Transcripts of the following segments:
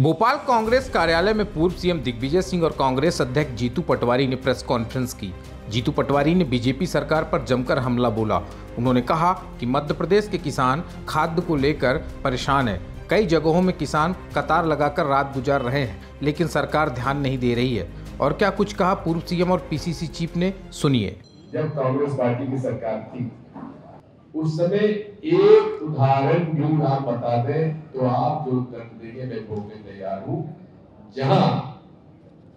भोपाल कांग्रेस कार्यालय में पूर्व सीएम दिग्विजय सिंह और कांग्रेस अध्यक्ष जीतू पटवारी ने प्रेस कॉन्फ्रेंस की। जीतू पटवारी ने बीजेपी सरकार पर जमकर हमला बोला। उन्होंने कहा कि मध्य प्रदेश के किसान खाद्य को लेकर परेशान है। कई जगहों में किसान कतार लगाकर रात गुजार रहे हैं, लेकिन सरकार ध्यान नहीं दे रही है। और क्या कुछ कहा पूर्व सीएम और पीसीसी चीफ ने, सुनिए। जब कांग्रेस पार्टी की सरकार थी उस समय एक उदाहरण भी आप बता दें तो आप जो दंड देंगे मैं भोगने तैयार हूं। जहां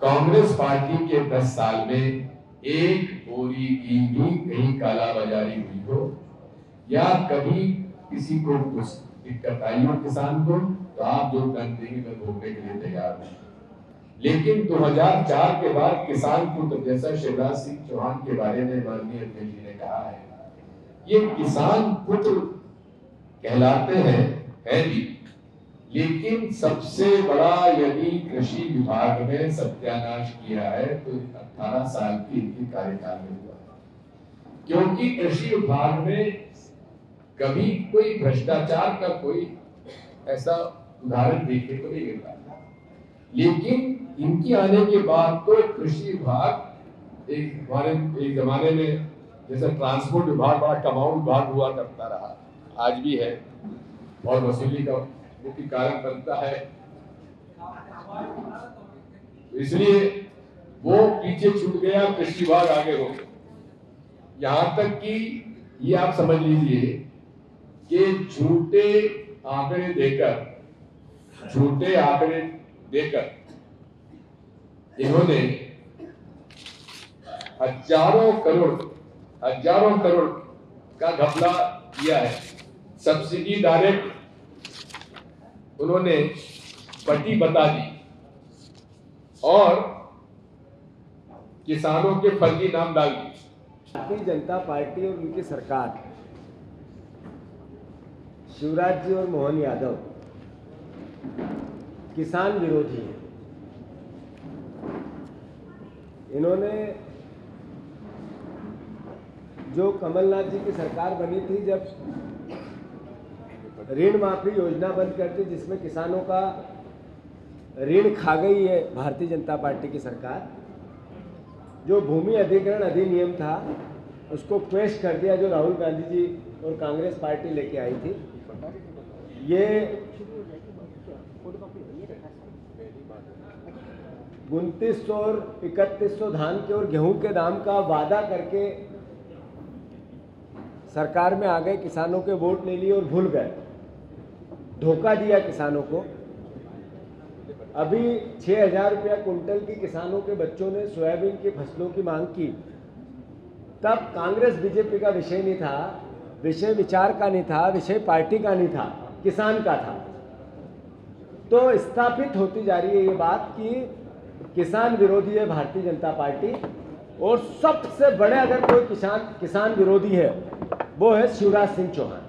कांग्रेस पार्टी के 10 साल में एक बोरी की भी कहीं कालाबाजारी हुई हो या कभी किसी को कुछ दिक्कत आई हो किसान को, तो आप जो दंड देंगे मैं भोगने के लिए तैयार हूं। लेकिन 2004 के बाद किसान पुत्र जैसा शिवराज सिंह चौहान के बारे में माननीय अध्यक्ष जी ने कहा है, ये किसान पुत्र कहलाते हैं है भी, लेकिन सबसे बड़ा यदि कृषि विभाग में सत्यानाश किया है तो 18 साल की इनकी कार्यकाल में हुआ है। क्योंकि कृषि विभाग में कभी कोई भ्रष्टाचार का कोई ऐसा उदाहरण देखने को नहीं मिलता, लेकिन इनकी आने के बाद तो कृषि विभाग एक जमाने में जैसे ट्रांसपोर्ट विभाग बड़ा कमाऊ विभाग हुआ करता रहा, आज भी है और वसूली का मुख्य कारण बनता है, इसलिए वो पीछे छूट गया, कृषि विभाग आगे हो गया। यहां तक कि ये आप समझ लीजिए कि झूठे आंकड़े देकर इन्होंने हजारों करोड़ का घपला किया है। सब्सिडी डायरेक्ट उन्होंने पट्टी बता दी और किसानों के फर्जी नाम डाल दिए। भारतीय जनता पार्टी और उनकी सरकार, शिवराज जी और मोहन यादव किसान विरोधी हैं। इन्होंने जो कमलनाथ जी की सरकार बनी थी, जब ऋण माफी योजना बंद कर दी जिसमें किसानों का ऋण खा गई है भारतीय जनता पार्टी की सरकार, जो भूमि अधिग्रहण अधिनियम था उसको पेश कर दिया जो राहुल गांधी जी और कांग्रेस पार्टी लेके आई थी। ये 2900 और 3100 धान के और गेहूं के दाम का वादा करके सरकार में आ गए, किसानों के वोट ले लिए और भूल गए, धोखा दिया किसानों को। अभी 6000 रुपया कुंटल की किसानों के बच्चों ने सोयाबीन की फसलों की मांग की, तब कांग्रेस बीजेपी का विषय नहीं था, विषय विचार का नहीं था, विषय पार्टी का नहीं था, किसान का था। तो स्थापित होती जा रही है ये बात कि किसान विरोधी है भारतीय जनता पार्टी, और सबसे बड़े अगर कोई किसान विरोधी है वो है शिवराज सिंह चौहान।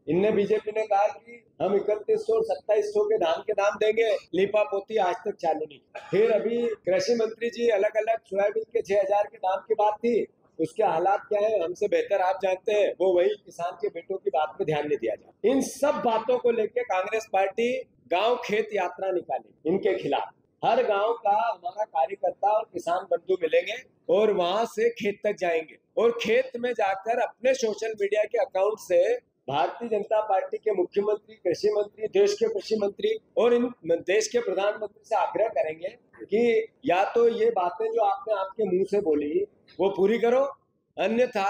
इनने बीजेपी ने कहा कि हम 3100 और 2700 के धान के दाम देंगे, लीपा पोती आज तक चालू नहीं। फिर अभी कृषि मंत्री जी अलग अलग सोयाबीन के 6000 के दाम की बात थी, उसके हालात क्या है हमसे बेहतर आप जानते हैं, वो वही किसान के बेटों की बात पे ध्यान नहीं दिया जाता। इन सब बातों को लेकर कांग्रेस पार्टी गांव खेत यात्रा निकाली इनके खिलाफ। हर गांव का हमारा कार्यकर्ता और किसान बंधु मिलेंगे और वहां से खेत तक जाएंगे और खेत में जाकर अपने सोशल मीडिया के अकाउंट से भारतीय जनता पार्टी के मुख्यमंत्री, कृषि मंत्री, देश के कृषि मंत्री और इन देश के प्रधानमंत्री से आग्रह करेंगे कि या तो ये बातें जो आपने आपके मुंह से बोली वो पूरी करो, अन्यथा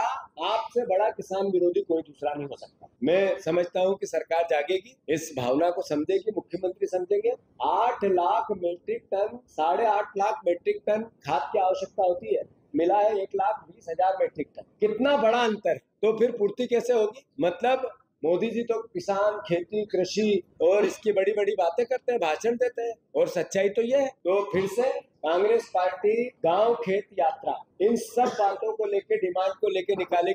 आपसे बड़ा किसान विरोधी कोई दूसरा नहीं हो सकता। मैं समझता हूं कि सरकार जागेगी, इस भावना को समझेगी, मुख्यमंत्री समझेंगे। 8 lakh metric ton, 8.5 lakh metric ton खाद की आवश्यकता होती है, मिला है 1,20,000 मेट्रिक टन। कितना बड़ा अंतर है, तो फिर पूर्ति कैसे होगी? मतलब मोदी जी तो किसान, खेती, कृषि और इसकी बड़ी बड़ी बातें करते हैं, भाषण देते हैं, और सच्चाई तो ये है। तो फिर से कांग्रेस पार्टी गांव खेत यात्रा इन सब बातों को लेकर, डिमांड को लेकर निकालेगी।